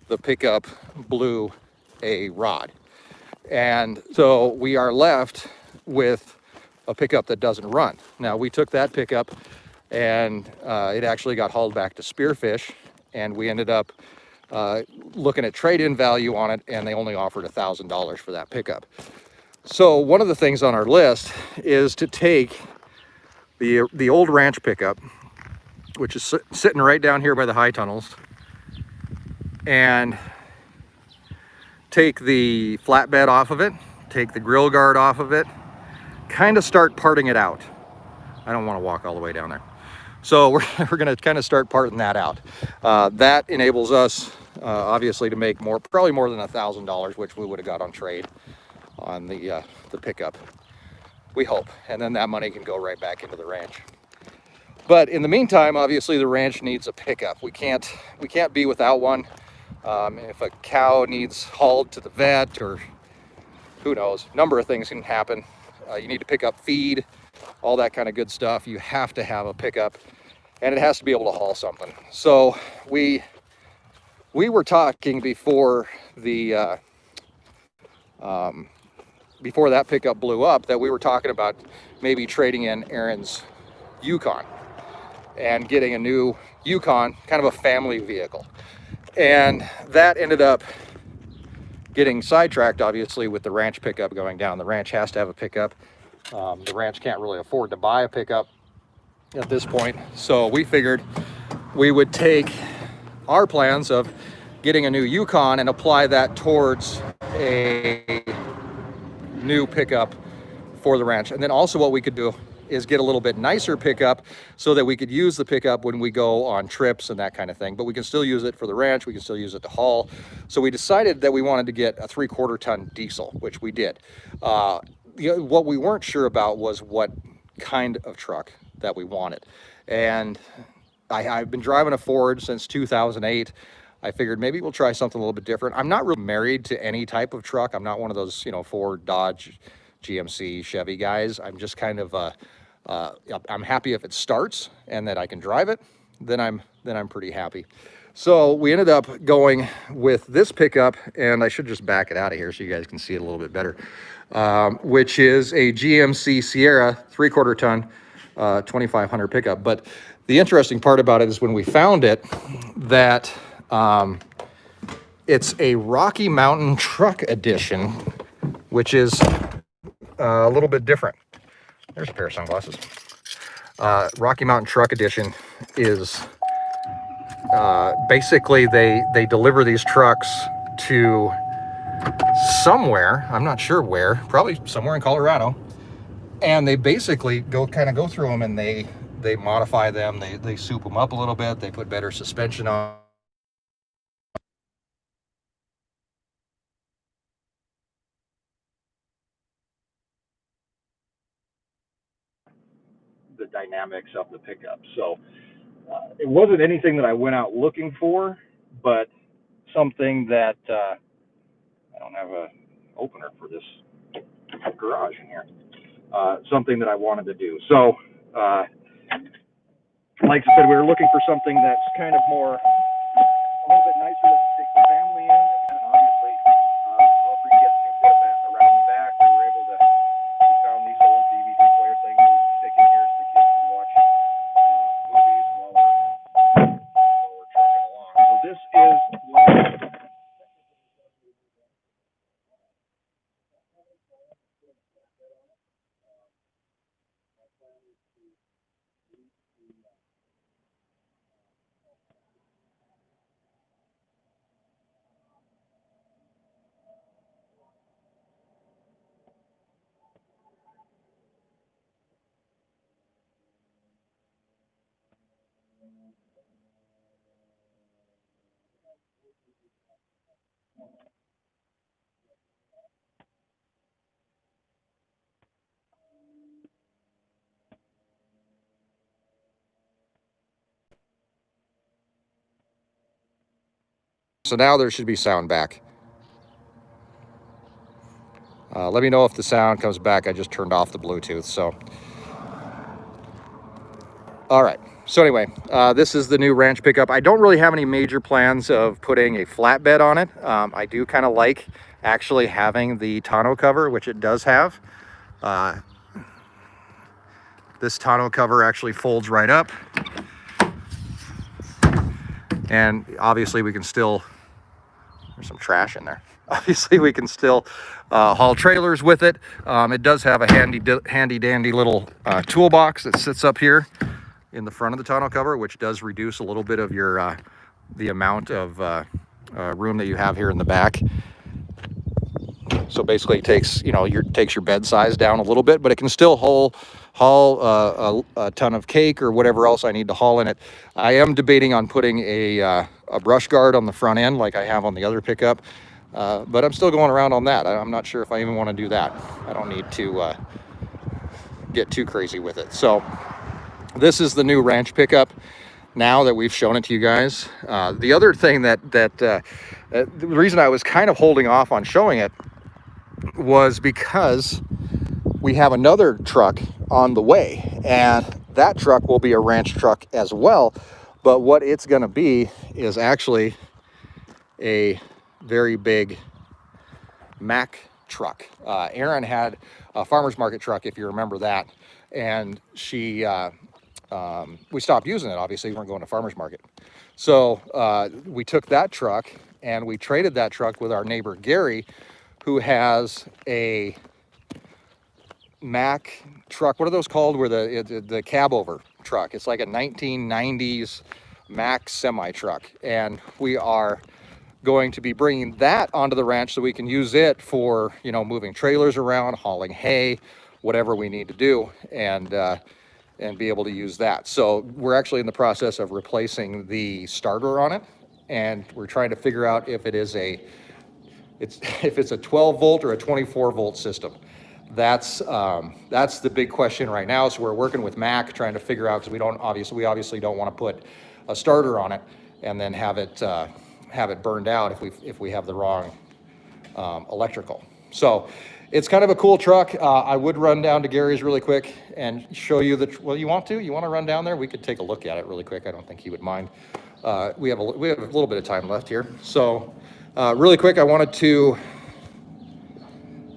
Speaker 1: the pickup blew a rod. And so we are left with a pickup that doesn't run. Now, we took that pickup and it actually got hauled back to Spearfish, and we ended up looking at trade-in value on it, and they only offered $1,000 for that pickup. So one of the things on our list is to take the old ranch pickup, which is sitting right down here by the high tunnels, and take the flatbed off of it, take the grill guard off of it, kind of start parting it out. I don't want to walk all the way down there. So we're going to kind of start parting that out. That enables us, obviously, to make probably more than $1,000, which we would have got on trade on the pickup, we hope. And then that money can go right back into the ranch. But in the meantime, obviously, the ranch needs a pickup. We can't be without one. If a cow needs hauled to the vet, or who knows, a number of things can happen. You need to pick up feed, all that kind of good stuff. You have to have a pickup, and it has to be able to haul something. So we were talking before before that pickup blew up, that we were talking about maybe trading in Erin's Yukon and getting a new Yukon, kind of a family vehicle. And that ended up getting sidetracked, obviously, with the ranch pickup going down. The ranch has to have a pickup. The ranch can't really afford to buy a pickup at this point. So we figured we would take our plans of getting a new Yukon and apply that towards a new pickup for the ranch. And then also what we could do is get a little bit nicer pickup so that we could use the pickup when we go on trips and that kind of thing. But we can still use it for the ranch. We can still use it to haul. So we decided that we wanted to get a 3/4 ton diesel, which we did. What we weren't sure about was what kind of truck that we wanted. And I've been driving a Ford since 2008. I figured maybe we'll try something a little bit different. I'm not really married to any type of truck. I'm not one of those, Ford, Dodge, GMC, Chevy guys. I'm just kind of, I'm happy if it starts and that I can drive it, then I'm pretty happy. So we ended up going with this pickup, and I should just back it out of here so you guys can see it a little bit better, which is a GMC Sierra 3/4 ton, 2500 pickup. But the interesting part about it is when we found it, that it's a Rocky Mountain Truck Edition, which is a little bit different. There's a pair of sunglasses. Rocky Mountain Truck Edition is basically they deliver these trucks to somewhere, I'm not sure where, probably somewhere in Colorado, and they basically go through them, and they modify them, they soup them up a little bit, they put better suspension on. The dynamics of the pickup. So it wasn't anything that I went out looking for, but something that I don't have a opener for this garage in here. Something that I wanted to do. So, like I said, we were looking for something that's kind of more, a little bit nicer to take the family in, and obviously all three kids can fit around the back. We were able to, we found these So now there should be sound back. Let me know if the sound comes back. I just turned off the Bluetooth, so. All right. So anyway, this is the new ranch pickup. I don't really have any major plans of putting a flatbed on it. I do kind of like actually having the tonneau cover, which it does have. This tonneau cover actually folds right up. And obviously we can still, there's some trash in there. Obviously we can still haul trailers with it. It does have a handy dandy little toolbox that sits up here in the front of the tonneau cover, which does reduce a little bit of your the amount of room that you have here in the back. So basically it takes, you know, takes your bed size down a little bit, but it can still haul a ton of cake or whatever else I need to haul in it. I am debating on putting a brush guard on the front end like I have on the other pickup, but I'm still going around on that. I'm not sure if I even want to do that. I don't need to get too crazy with it. So this is the new ranch pickup now that we've shown it to you guys. The other thing the reason I was kind of holding off on showing it was because we have another truck on the way, and that truck will be a ranch truck as well. But what it's going to be is actually a very big Mack truck. Erin had a farmer's market truck, if you remember that, and she we stopped using it. Obviously, we weren't going to farmer's market, so we took that truck and we traded that truck with our neighbor Gary, who has a Mack truck. What are those called? Where the cab over truck. It's like a 1990s Mack semi truck, and we are going to be bringing that onto the ranch so we can use it for, you know, moving trailers around, hauling hay, whatever we need to do, and be able to use that. So we're actually in the process of replacing the starter on it, and we're trying to figure out if it is if it's a 12 volt or a 24 volt system. That's the big question right now. So we're working with Mack, trying to figure out, because we obviously don't want to put a starter on it and then have it burned out if we have the wrong electrical. So it's kind of a cool truck. I would run down to Gary's really quick and show you well, you want to run down there? We could take a look at it really quick. I don't think he would mind. We have a little bit of time left here. So really quick, I wanted to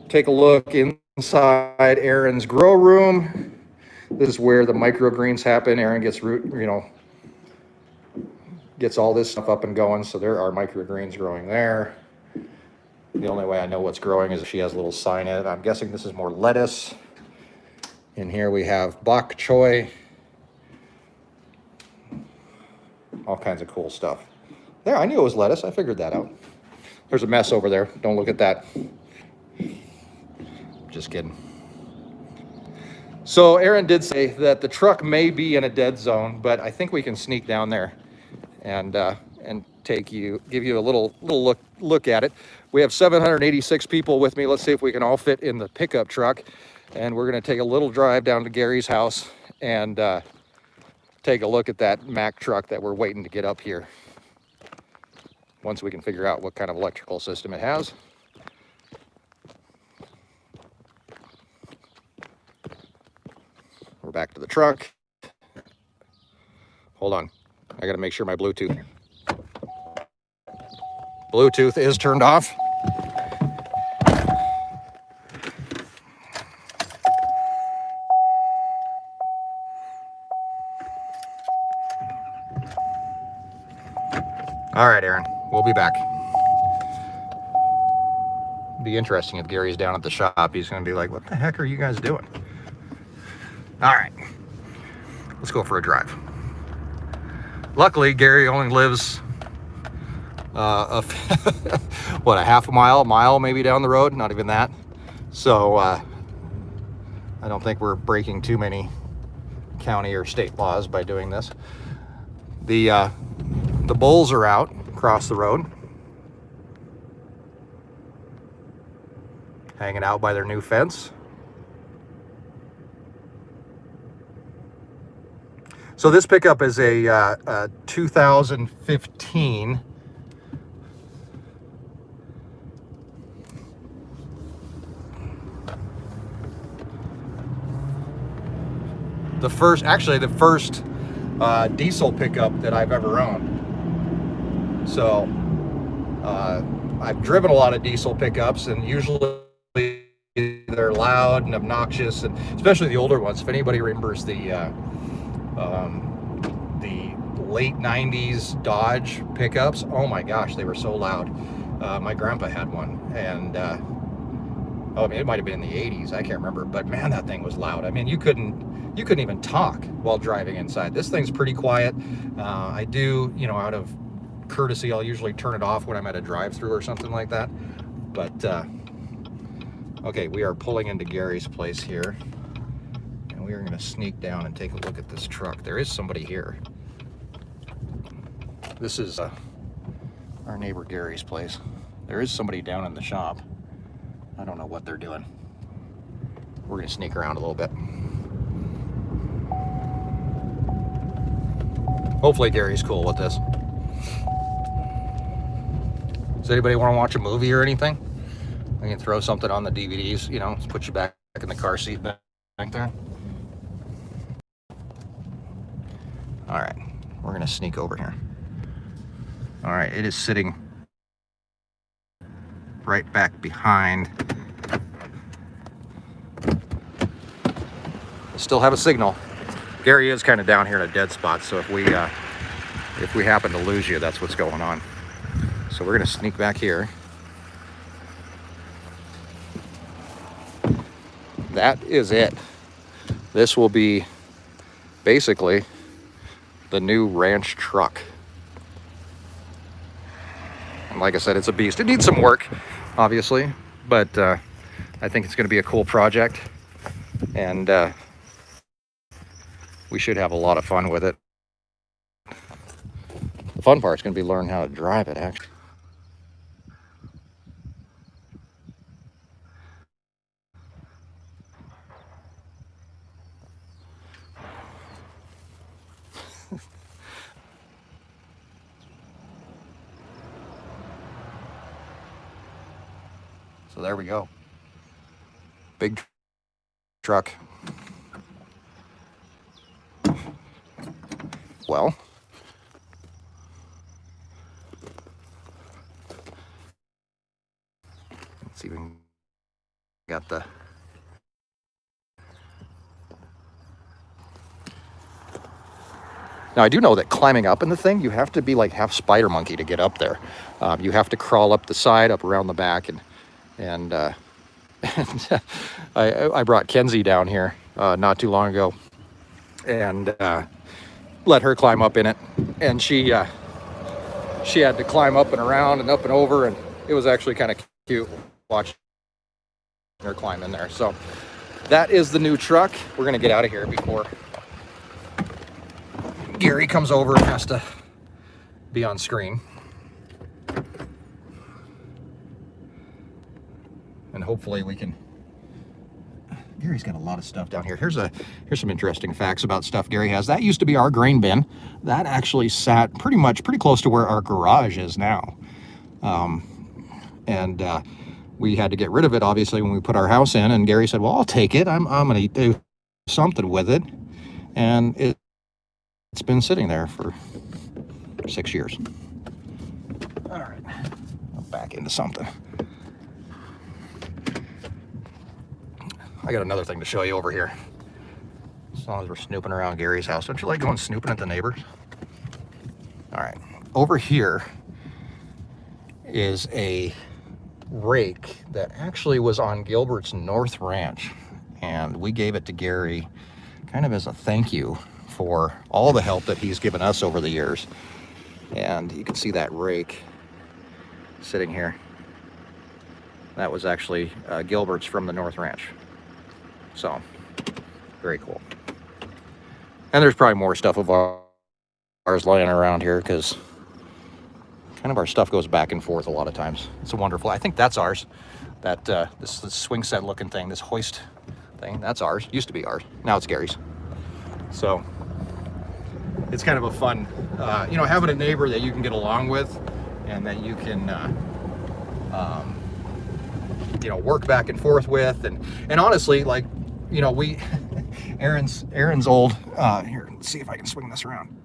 Speaker 1: take a look inside Erin's grow room. This is where the microgreens happen. Erin gets all this stuff up and going. So there are microgreens growing there. The only way I know what's growing is if she has a little sign in it. I'm guessing this is more lettuce. In here we have bok choy. All kinds of cool stuff. There, I knew it was lettuce. I figured that out. There's a mess over there. Don't look at that. Just kidding. So Erin did say that the truck may be in a dead zone, but I think we can sneak down there and give you a little look at it. We have 786 people with me. Let's see if we can all fit in the pickup truck, and we're going to take a little drive down to Gary's house and take a look at that Mack truck that we're waiting to get up here, once we can figure out what kind of electrical system it has. We're back to the truck. Hold on, I got to make sure my Bluetooth is turned off. All right, Erin, we'll be back. It'd be interesting if Gary's down at the shop. He's going to be like, what the heck are you guys doing? All right, let's go for a drive. Luckily, Gary only lives what, a half a mile maybe down the road, not even that. So I don't think we're breaking too many county or state laws by doing this. The bulls are out across the road, hanging out by their new fence. So this pickup is a 2015 the first diesel pickup that I've ever owned. So I've driven a lot of diesel pickups, and usually they're loud and obnoxious, and especially the older ones. If anybody remembers the late 90s Dodge pickups, oh my gosh, they were so loud. My grandpa had one, and I mean, it might have been in the 80s, I can't remember, but man, that thing was loud. I mean, you couldn't even talk while driving inside. This thing's pretty quiet. I do, out of courtesy, I'll usually turn it off when I'm at a drive-through or something like that. But okay, we are pulling into Gary's place here, and we are going to sneak down and take a look at this truck. There is somebody here. This is our neighbor Gary's place. There is somebody down in the shop. I don't know what they're doing. We're going to sneak around a little bit. Hopefully Gary's cool with this. Does anybody want to watch a movie or anything? I can throw something on the DVDs, let's put you back in the car seat back there. All right, we're going to sneak over here. All right, it is sitting right back behind. Still have a signal. Gary is kind of down here in a dead spot, so if we happen to lose you, that's what's going on. So we're going to sneak back here. That is it. This will be basically the new ranch truck. And like I said, it's a beast. It needs some work, obviously, but I think it's going to be a cool project, and we should have a lot of fun with it. The fun part's going to be learning how to drive it, actually. So there we go. Big truck. Well, let's see if we got the Now, I do know that climbing up in the thing, you have to be like half spider monkey to get up there. You have to crawl up the side, up around the back, and I brought Kenzie down here not too long ago, and let her climb up in it, and she had to climb up and around and up and over, and it was actually kind of cute watching her climb in there. So that is the new truck. We're gonna get out of here before Gary comes over and has to be on screen. And hopefully we can. Gary's got a lot of stuff down here. Here's some interesting facts about stuff Gary has. That used to be our grain bin. That actually sat pretty close to where our garage is now. We had to get rid of it, obviously, when we put our house in. And Gary said, well, I'll take it. I'm going to do something with it. And it's been sitting there for 6 years. All right, I'm back into something. I got another thing to show you over here. As long as we're snooping around Gary's house. Don't you like going snooping at the neighbors? All right, over here is a rake that actually was on Gilbert's North Ranch, and we gave it to Gary kind of as a thank you for all the help that he's given us over the years. And you can see that rake sitting here. That was actually Gilbert's from the North Ranch. So, very cool. And there's probably more stuff of ours laying around here because kind of our stuff goes back and forth a lot of times. It's a wonderful, I think that's ours. That this swing set looking thing, this hoist thing, that's ours. Used to be ours. Now it's Gary's. So it's kind of a fun, you know, having a neighbor that you can get along with and that you can, you know, work back and forth with. And honestly, like, you know, we, Erin's old, here, let's see if I can swing this around.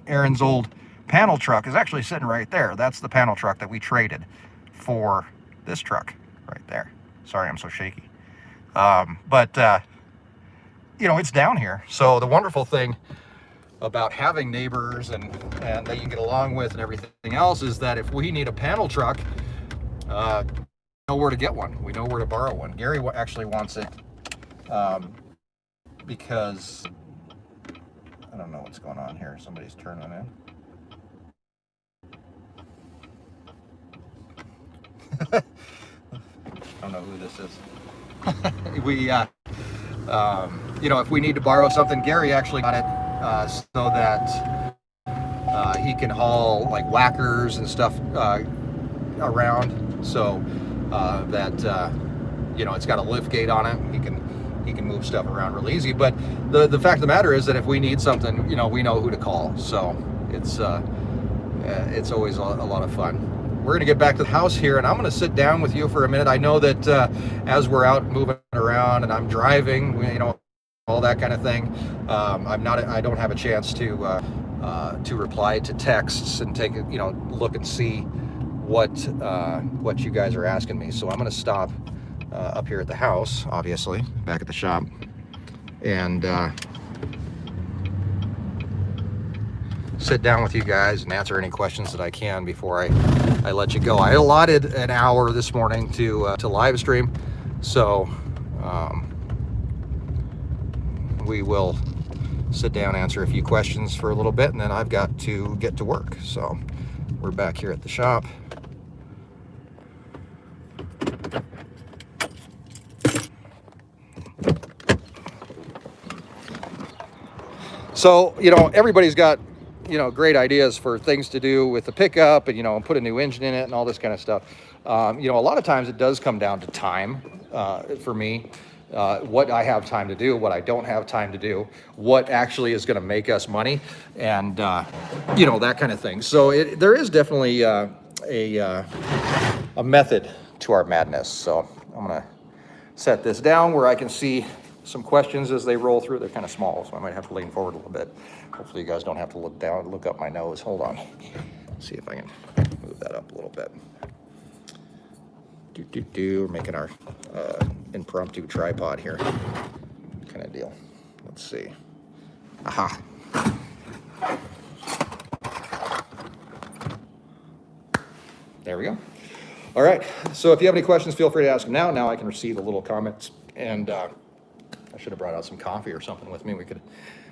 Speaker 1: Erin's old panel truck is actually sitting right there. That's the panel truck that we traded for this truck right there. Sorry, I'm so shaky. But you know, it's down here. So the wonderful thing about having neighbors and that you get along with and everything else is that if we need a panel truck, we know where to get one. We know where to borrow one. Gary actually wants it because I don't know what's going on here. Somebody's turning in. I don't know who this is. We, you know, if we need to borrow something, Gary actually got it so that he can haul like whackers and stuff around. So that you know, it's got a lift gate on it. He can move stuff around real easy. But the fact of the matter is that if we need something, you know, we know who to call. So it's always a lot of fun. We're gonna get back to the house here, and I'm gonna sit down with you for a minute. I know that as we're out moving around and I'm driving, you know, all that kind of thing, I don't have a chance to reply to texts and take a, you know, look and see what you guys are asking me. So I'm gonna stop up here at the house, obviously, back at the shop, and sit down with you guys and answer any questions that I can before I let you go. I allotted an hour this morning to live stream, so we will sit down, answer a few questions for a little bit, and then I've got to get to work. So we're back here at the shop. So, you know, everybody's got, you know, great ideas for things to do with the pickup and, you know, put a new engine in it and all this kind of stuff. You know, a lot of times it does come down to time for me, what I have time to do, what I don't have time to do, what actually is going to make us money, and, you know, that kind of thing. So there is definitely a method to our madness. So I'm going to set this down where I can see some questions as they roll through. They're kind of small, so I might have to lean forward a little bit. Hopefully you guys don't have to look down, look up my nose. Hold on. See if I can move that up a little bit. We're making our impromptu tripod here kind of deal. Let's see. Aha. There we go. All right. So if you have any questions, feel free to ask them now. Now I can receive the little comments, and I should have brought out some coffee or something with me. We could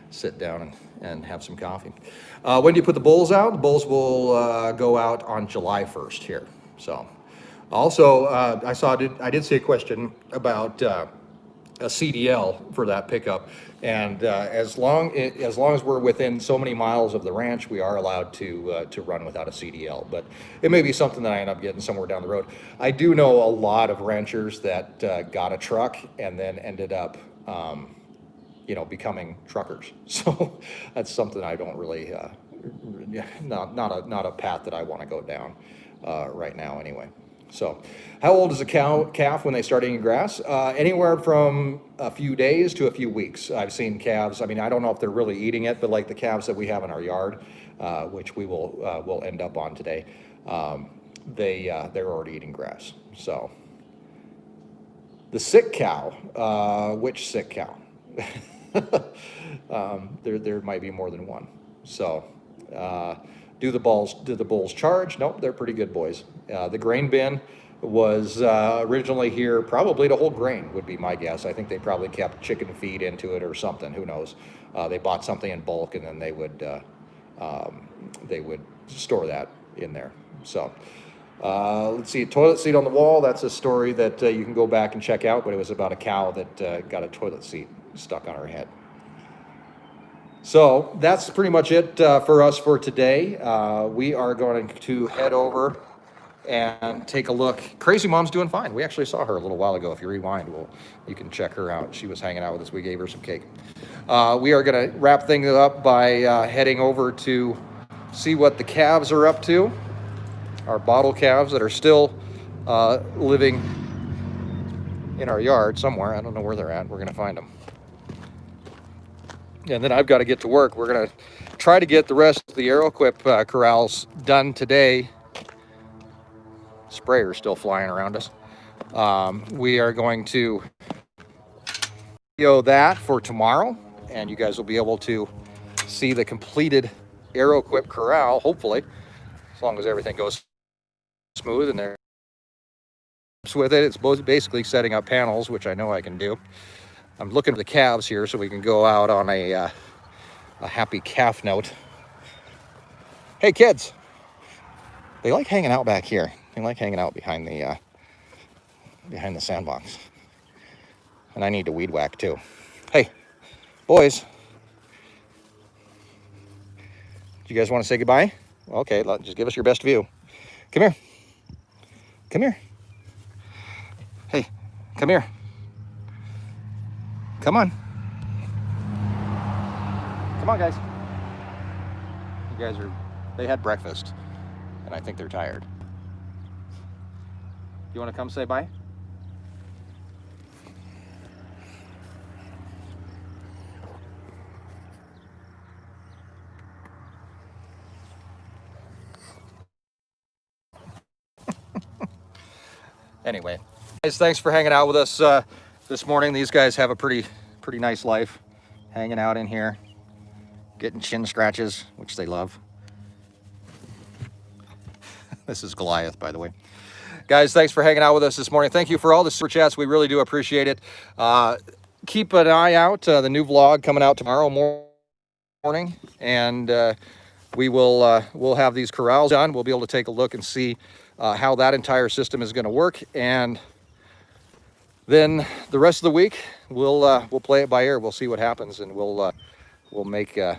Speaker 1: sit down and have some coffee. When do you put the bulls out? The bulls will go out on July 1st here. So also, I did see a question about a CDL for that pickup. And as long as we're within so many miles of the ranch, we are allowed to run without a CDL. But it may be something that I end up getting somewhere down the road. I do know a lot of ranchers that got a truck and then ended up you know, becoming truckers. So that's something I don't really, not a path that I want to go down right now anyway. So how old is a calf when they start eating grass? Anywhere from a few days to a few weeks. I've seen calves, I mean, I don't know if they're really eating it, but like the calves that we have in our yard, which we will end up on today, they're already eating grass. So the sick cow, which sick cow? There might be more than one. So do the bulls charge? Nope, they're pretty good boys. The grain bin, was originally here probably to hold grain, would be my guess. I think they probably kept chicken feed into it or something. Who knows? They bought something in bulk, and then they would store that in there. So let's see, toilet seat on the wall. That's a story that you can go back and check out, but it was about a cow that got a toilet seat stuck on her head. So that's pretty much it for us for today. We are going to head over and take a look. Crazy Mom's doing fine. We actually saw her a little while ago. If you rewind, you can check her out. She was hanging out with us. We gave her some cake. We are going to wrap things up by heading over to see what the calves are up to. Our bottle calves that are still living in our yard somewhere. I don't know where they're at. We're going to find them. And then I've got to get to work. We're going to try to get the rest of the AeroQuip corrals done today. Sprayer's still flying around us. We are going to video that for tomorrow, and you guys will be able to see the completed AeroQuip corral, hopefully, as long as everything goes smooth and they're with it. It's basically setting up panels, which I know I can do. I'm looking at the calves here so we can go out on a happy calf note. Hey kids, they like hanging out back here. They like hanging out behind the sandbox. And I need to weed whack too. Hey, boys. Do you guys want to say goodbye? Okay, just give us your best view. Come here. Come here. Hey, come here. Come on. Come on, guys. You guys they had breakfast, and I think they're tired. You want to come say bye? Anyway, guys, thanks for hanging out with us this morning. These guys have a pretty nice life, hanging out in here, getting chin scratches, which they love. This is Goliath, by the way. Guys, thanks for hanging out with us this morning. Thank you for all the super chats. We really do appreciate it. Keep an eye out. The new vlog coming out tomorrow morning, and we'll have these corrals done. We'll be able to take a look and see how that entire system is going to work, and then the rest of the week we'll play it by ear. We'll see what happens, and we'll make it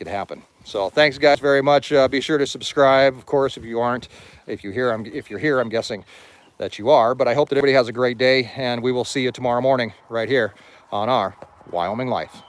Speaker 1: happen. So thanks guys very much. Be sure to subscribe, of course, if you aren't. If you're here, I'm guessing that you are. But I hope that everybody has a great day, and we will see you tomorrow morning right here on Our Wyoming Life.